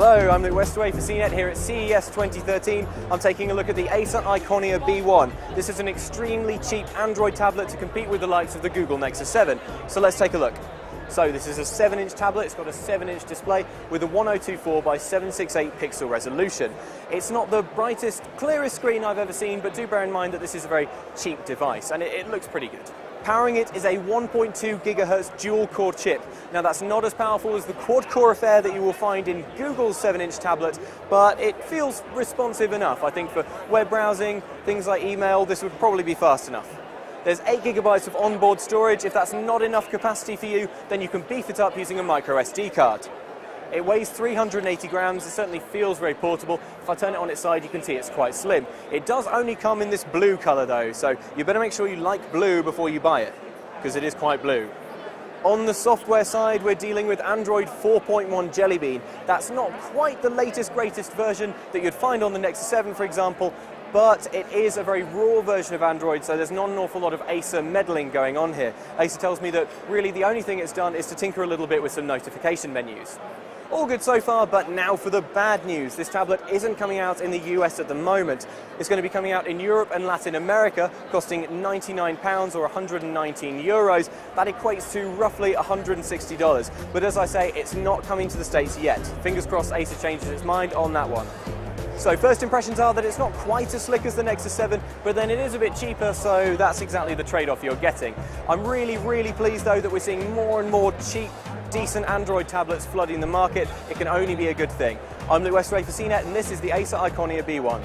Hello, I'm Luke Westaway for CNET here at CES 2013. I'm taking a look at the Acer Iconia B1. This is an extremely cheap Android tablet to compete with the likes of the Google Nexus 7. So let's take a look. So this is a 7-inch tablet. It's got a 7-inch display with a 1024 by 768 pixel resolution. It's not the brightest, clearest screen I've ever seen, but do bear in mind that this is a very cheap device and it looks pretty good. Powering it is a 1.2 GHz dual-core chip. Now that's not as powerful as the quad-core affair that you will find in Google's 7-inch tablet, but it feels responsive enough. I think for web browsing, things like email, this would probably be fast enough. There's 8 GB of onboard storage. If that's not enough capacity for you, then you can beef it up using a micro SD card. It weighs 380 grams, it certainly feels very portable. If I turn it on its side, you can see it's quite slim. It does only come in this blue colour though, so you better make sure you like blue before you buy it, because it is quite blue. On the software side, we're dealing with Android 4.1 Jelly Bean. That's not quite the latest, greatest version that you'd find on the Nexus 7, for example, but it is a very raw version of Android, so there's not an awful lot of Acer meddling going on here. Acer tells me that really the only thing it's done is to tinker a little bit with some notification menus. All good so far, but now for the bad news. This tablet isn't coming out in the US at the moment. It's going to be coming out in Europe and Latin America, costing £99 or 119 euros. That equates to roughly $160. But as I say, it's not coming to the States yet. Fingers crossed Acer changes its mind on that one. So first impressions are that it's not quite as slick as the Nexus 7, but then it is a bit cheaper, so that's exactly the trade-off you're getting. I'm really pleased though that we're seeing more and more cheap, decent Android tablets flooding the market. It can only be a good thing. I'm Luke Westaway for CNET, and this is the Acer Iconia B1.